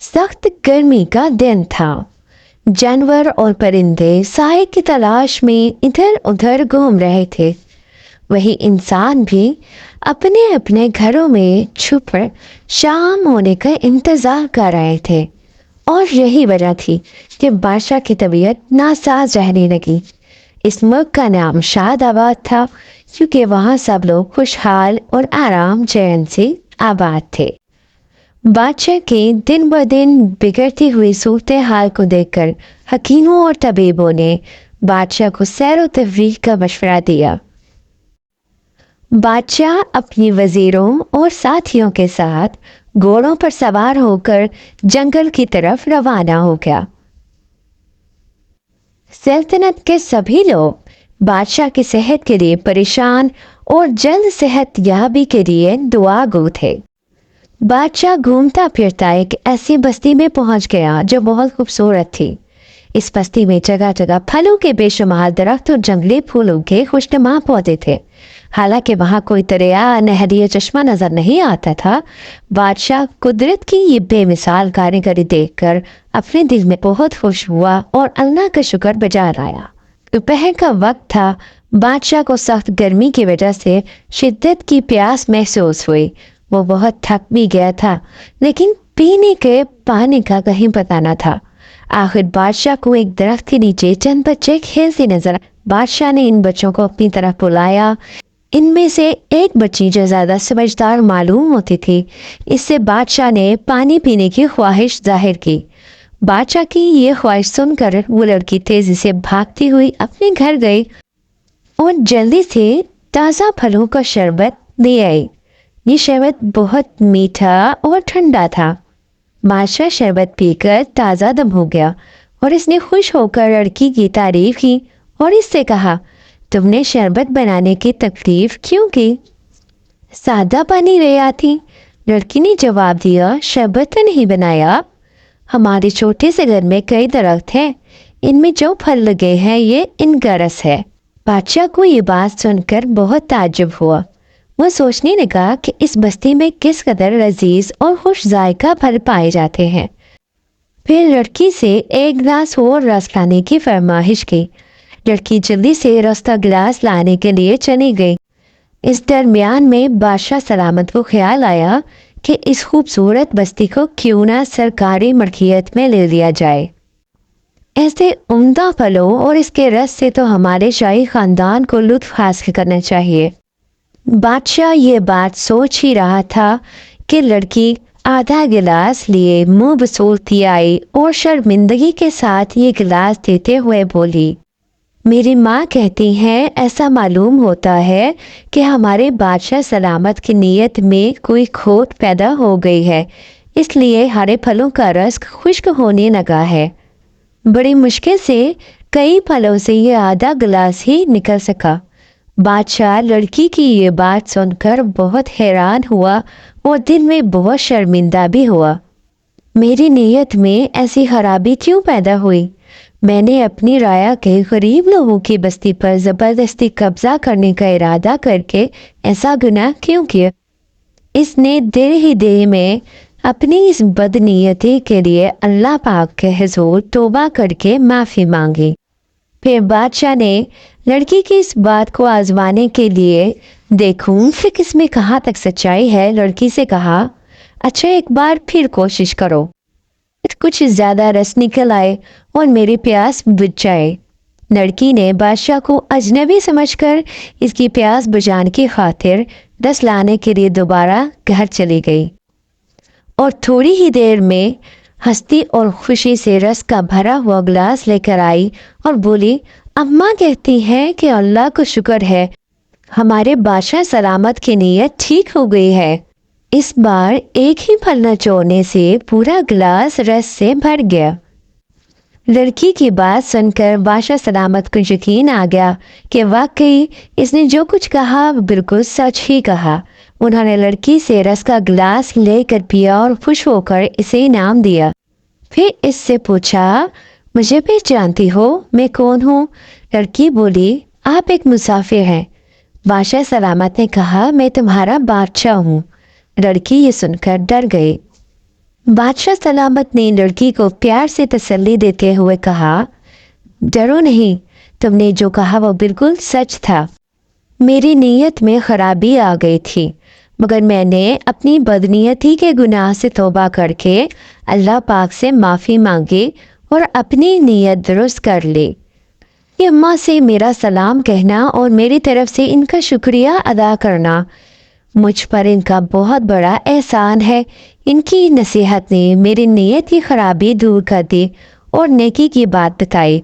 सख्त गर्मी का दिन था। जानवर और परिंदे साए की तलाश में इधर उधर घूम रहे थे। वही इंसान भी अपने अपने घरों में छुपकर शाम होने का इंतजार कर रहे थे। और यही वजह थी कि बादशाह की तबीयत नासाज रहने लगी। इस मुल्क का नाम शादाबाद था, क्योंकि वहाँ सब लोग खुशहाल और आराम चैन से आबाद थे। बादशाह के दिन ब दिन बिगड़ती हुई सूरत हाल को देखकर हकीमों और तबीबों ने बादशाह को सैर व तफरीह का मशवरा दिया। बादशाह अपने वजीरों और साथियों के साथ घोड़ों पर सवार होकर जंगल की तरफ रवाना हो गया। सल्तनत के सभी लोग बादशाह की सेहत के लिए परेशान और जल्द सेहत याबी के लिए दुआगो थे। बादशाह घूमता फिरता एक ऐसी बस्ती में पहुंच गया जो बहुत खूबसूरत थी। इस बस्ती में जगह जगह फलों के बेशुमार दरख्त और जंगली फूलों के खुशनुमा पौधे थे। हालांकि वहां कोई दरिया नहर या चश्मा नजर नहीं आता था, बादशाह कुदरत की ये बेमिसाल कारीगरी देखकर अपने दिल में बहुत खुश हुआ और अल्लाह का शुक्र बजा लाया। दोपहर का वक्त था। बादशाह को सख्त गर्मी की वजह से शिद्दत की प्यास महसूस हुई। वो बहुत थक भी गया था, लेकिन पीने के पानी का कहीं पता न था। आखिर बादशाह को एक दरख्त के नीचे चंद बच्चे खेलते नजर। बादशाह ने इन बच्चों को अपनी तरफ बुलाया। इनमें से एक बच्ची जो ज्यादा समझदार मालूम होती थी, इससे बादशाह ने पानी पीने की ख्वाहिश जाहिर की। बादशाह की ये ख्वाहिश सुनकर वो लड़की तेजी से भागती हुई अपने घर गई और जल्दी से ताज़ा फलों का शरबत ले आई। ये शरबत बहुत मीठा और ठंडा था। बादशाह शरबत पीकर ताज़ा दम हो गया और इसने खुश होकर लड़की की तारीफ की और इससे कहा, तुमने शरबत बनाने की तकलीफ क्यों की? सादा पानी ले आती। लड़की ने जवाब दिया, शरबत तो नहीं बनाया। हमारे छोटे से घर में कई दरख्त हैं, इनमें जो फल लगे हैं ये इनका रस है। बादशाह को ये बात सुनकर बहुत ताज्जुब हुआ। वो सोचने लगा कि इस बस्ती में किस कदर लजीज और खुश जायका फल पाए जाते हैं। फिर लड़की से एक गिलास और रस लाने की फरमाइश की। लड़की जल्दी से रस का गिलास लाने के लिए चली गई। इस दरमियान में बादशाह सलामत को ख्याल आया कि इस खूबसूरत बस्ती को क्यों ना सरकारी मलकियत में ले लिया जाए। ऐसे उम्दा फलों और इसके रस से तो हमारे शाही खानदान को लुत्फ हासिल करना चाहिए। बादशाह ये बात सोच ही रहा था कि लड़की आधा गिलास लिए मुंह बसोलती आई और शर्मिंदगी के साथ ये गिलास देते हुए बोली, मेरी माँ कहती हैं ऐसा मालूम होता है कि हमारे बादशाह सलामत की नीयत में कोई खोट पैदा हो गई है, इसलिए हरे फलों का रस खुश्क होने लगा है। बड़ी मुश्किल से कई फलों से ये आधा गिलास ही निकल सका। बादशाह लड़की की ये बात सुनकर बहुत हैरान हुआ और दिल में बहुत शर्मिंदा भी हुआ। मेरी नीयत में ऐसी खराबी क्यों पैदा हुई? मैंने अपनी राया के गरीब लोगों की बस्ती पर ज़बरदस्ती कब्जा करने का इरादा करके ऐसा गुनाह क्यों किया? इसने देर ही देर में अपनी इस बदनीयती के लिए अल्लाह पाक के हुज़ूर तौबा करके माफ़ी मांगी। फिर बादशाह ने लड़की की इस बात को आजमाने के लिए देखूं फिर किसमें कहाँ तक सच्चाई है, लड़की से कहा, अच्छा एक बार फिर कोशिश करो। कुछ ज़्यादा रस निकल आए और मेरी प्यास बुझ जाए। लड़की ने बादशाह को अजनबी समझकर इसकी प्यास बुझाने की खातिर रस लाने के लिए दोबारा घर चली गई और थोड़ी ही देर में हंसती और खुशी से रस का भरा हुआ गिलास लेकर आई और बोली, अम्मा कहती हैं कि अल्लाह को शुक्र है हमारे बादशाह सलामत की नीयत ठीक हो गई है। इस बार एक ही फल नचोड़ने से पूरा गिलास रस से भर गया। लड़की की बात सुनकर बादशाह सलामत को यकीन आ गया कि वाकई इसने जो कुछ कहा बिल्कुल सच ही कहा। उन्होंने लड़की से रस का गिलास लेकर पिया और खुश होकर इसे इनाम दिया। फिर इससे पूछा, मुझे पहचानती हो? मैं कौन हूँ? लड़की बोली, आप एक मुसाफिर हैं। बादशाह सलामत ने कहा, मैं तुम्हारा बादशाह हूँ। लड़की ये सुनकर डर गई। بادشاہ سلامت نے لڑکی کو پیار سے تسلی دیتے ہوئے کہا، ڈرو نہیں، تم نے جو کہا وہ بالکل سچ تھا۔ میری نیت میں خرابی آ گئی تھی، مگر میں نے اپنی بدنیتی کے گناہ سے توبہ کر کے اللہ پاک سے معافی مانگی اور اپنی نیت درست کر لی۔ یہ اماں سے میرا سلام کہنا اور میری طرف سے ان کا شکریہ ادا کرنا مجھ پر ان کا بہت بڑا احسان ہے۔ ان کی نصیحت نے میری نیت کی خرابی دور کر دی اور نیکی کی بات بتائی۔